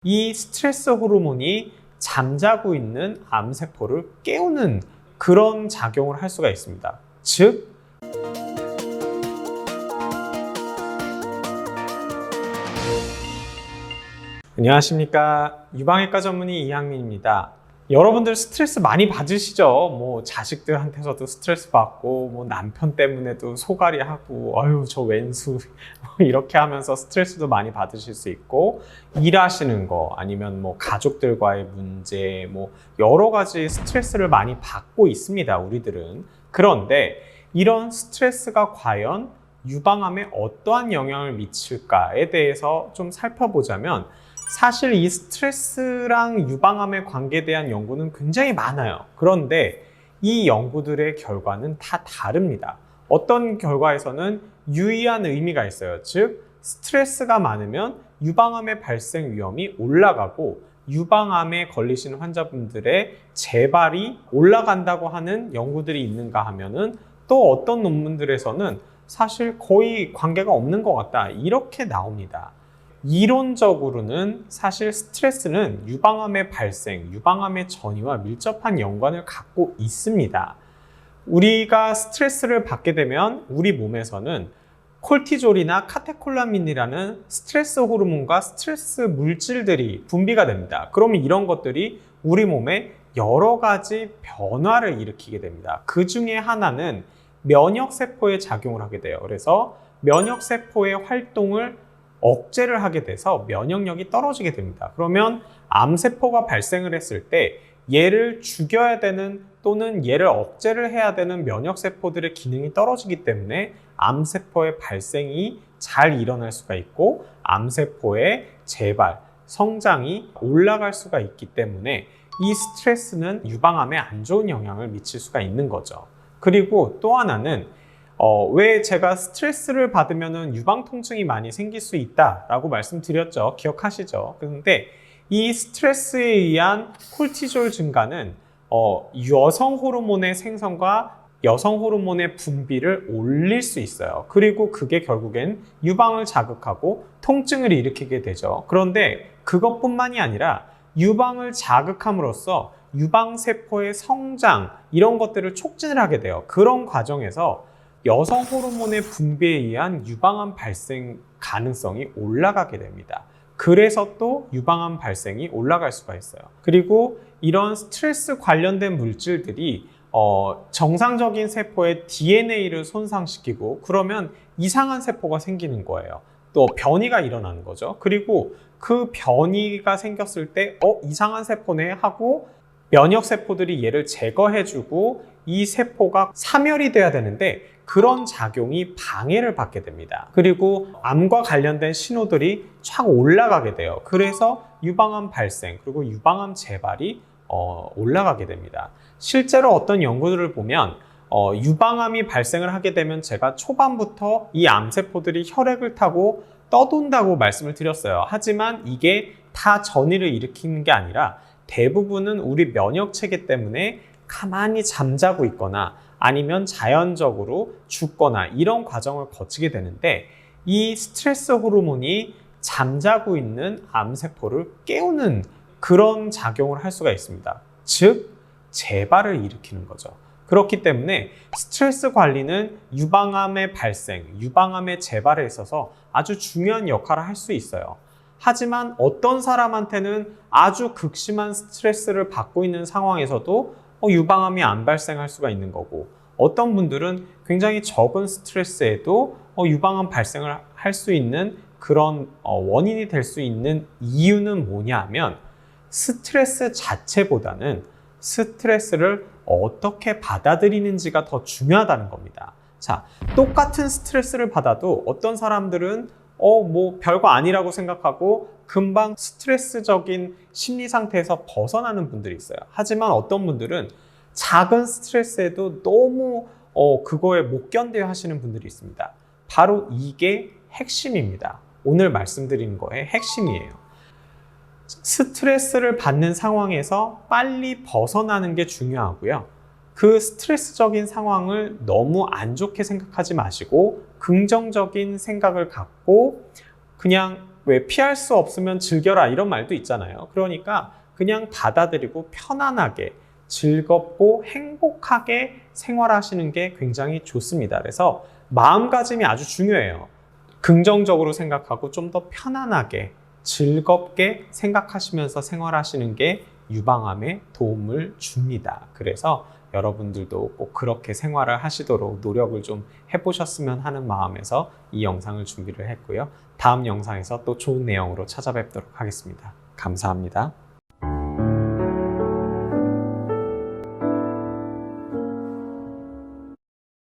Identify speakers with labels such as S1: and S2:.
S1: 이 스트레스 호르몬이 잠자고 있는 암세포를 깨우는 그런 작용을 할 수가 있습니다. 즉, 안녕하십니까. 유방외과 전문의 이항민입니다. 여러분들 스트레스 많이 받으시죠? 뭐 자식들한테서도 스트레스 받고, 뭐 남편 때문에도 소갈이 하고, 아유 저 왼수 이렇게 하면서 스트레스도 많이 받으실 수 있고, 일하시는 거 아니면 뭐 가족들과의 문제, 뭐 여러 가지 스트레스를 많이 받고 있습니다, 우리들은. 그런데 이런 스트레스가 과연 유방암에 어떠한 영향을 미칠까에 대해서 좀 살펴보자면, 사실 이 스트레스랑 유방암의 관계에 대한 연구는 굉장히 많아요. 그런데 이 연구들의 결과는 다 다릅니다. 어떤 결과에서는 유의한 의미가 있어요. 즉, 스트레스가 많으면 유방암의 발생 위험이 올라가고, 유방암에 걸리신 환자분들의 재발이 올라간다고 하는 연구들이 있는가 하면은, 또 어떤 논문들에서는 사실 거의 관계가 없는 것 같다, 이렇게 나옵니다. 이론적으로는 사실 스트레스는 유방암의 발생, 유방암의 전이와 밀접한 연관을 갖고 있습니다. 우리가 스트레스를 받게 되면 우리 몸에서는 콜티졸이나 카테콜라민이라는 스트레스 호르몬과 스트레스 물질들이 분비가 됩니다. 그러면 이런 것들이 우리 몸에 여러 가지 변화를 일으키게 됩니다. 그 중에 하나는 면역세포에 작용을 하게 돼요. 그래서 면역세포의 활동을 억제를 하게 돼서 면역력이 떨어지게 됩니다. 그러면 암세포가 발생을 했을 때 얘를 죽여야 되는, 또는 얘를 억제를 해야 되는 면역세포들의 기능이 떨어지기 때문에 암세포의 발생이 잘 일어날 수가 있고, 암세포의 재발, 성장이 올라갈 수가 있기 때문에 이 스트레스는 유방암에 안 좋은 영향을 미칠 수가 있는 거죠. 그리고 또 하나는 왜 제가 스트레스를 받으면 유방 통증이 많이 생길 수 있다라고 말씀드렸죠. 기억하시죠? 그런데 이 스트레스에 의한 콜티졸 증가는 여성 호르몬의 생성과 여성 호르몬의 분비를 올릴 수 있어요. 그리고 그게 결국엔 유방을 자극하고 통증을 일으키게 되죠. 그런데 그것뿐만이 아니라 유방을 자극함으로써 유방세포의 성장, 이런 것들을 촉진을 하게 돼요. 그런 과정에서 여성 호르몬의 분비에 의한 유방암 발생 가능성이 올라가게 됩니다. 그래서 또 유방암 발생이 올라갈 수가 있어요. 그리고 이런 스트레스 관련된 물질들이 정상적인 세포의 DNA를 손상시키고, 그러면 이상한 세포가 생기는 거예요. 또 변이가 일어나는 거죠. 그리고 그 변이가 생겼을 때 이상한 세포네 하고 면역세포들이 얘를 제거해주고 이 세포가 사멸이 돼야 되는데, 그런 작용이 방해를 받게 됩니다. 그리고 암과 관련된 신호들이 쫙 올라가게 돼요. 그래서 유방암 발생, 그리고 유방암 재발이 올라가게 됩니다. 실제로 어떤 연구들을 보면 유방암이 발생을 하게 되면, 제가 초반부터 이 암세포들이 혈액을 타고 떠돈다고 말씀을 드렸어요. 하지만 이게 다 전이를 일으키는 게 아니라 대부분은 우리 면역체계 때문에 가만히 잠자고 있거나 아니면 자연적으로 죽거나 이런 과정을 거치게 되는데, 이 스트레스 호르몬이 잠자고 있는 암세포를 깨우는 그런 작용을 할 수가 있습니다. 즉, 재발을 일으키는 거죠. 그렇기 때문에 스트레스 관리는 유방암의 발생, 유방암의 재발에 있어서 아주 중요한 역할을 할 수 있어요. 하지만 어떤 사람한테는 아주 극심한 스트레스를 받고 있는 상황에서도 유방암이 안 발생할 수가 있는 거고, 어떤 분들은 굉장히 적은 스트레스에도 유방암 발생을 할 수 있는 그런 원인이 될 수 있는 이유는 뭐냐 하면, 스트레스 자체보다는 스트레스를 어떻게 받아들이는지가 더 중요하다는 겁니다. 자, 똑같은 스트레스를 받아도 어떤 사람들은 뭐 별거 아니라고 생각하고 금방 스트레스적인 심리 상태에서 벗어나는 분들이 있어요. 하지만 어떤 분들은 작은 스트레스에도 너무 그거에 못 견뎌 하시는 분들이 있습니다. 바로 이게 핵심입니다. 오늘 말씀드린 거의 핵심이에요. 스트레스를 받는 상황에서 빨리 벗어나는 게 중요하고요. 그 스트레스적인 상황을 너무 안 좋게 생각하지 마시고 긍정적인 생각을 갖고 그냥 왜 피할 수 없으면 즐겨라 이런 말도 있잖아요. 그러니까 그냥 받아들이고 편안하게 즐겁고 행복하게 생활하시는 게 굉장히 좋습니다. 그래서 마음가짐이 아주 중요해요. 긍정적으로 생각하고 좀 더 편안하게 즐겁게 생각하시면서 생활하시는 게 유방암에 도움을 줍니다. 그래서 여러분들도 꼭 그렇게 생활을 하시도록 노력을 좀 해보셨으면 하는 마음에서 이 영상을 준비를 했고요. 다음 영상에서 또 좋은 내용으로 찾아뵙도록 하겠습니다. 감사합니다.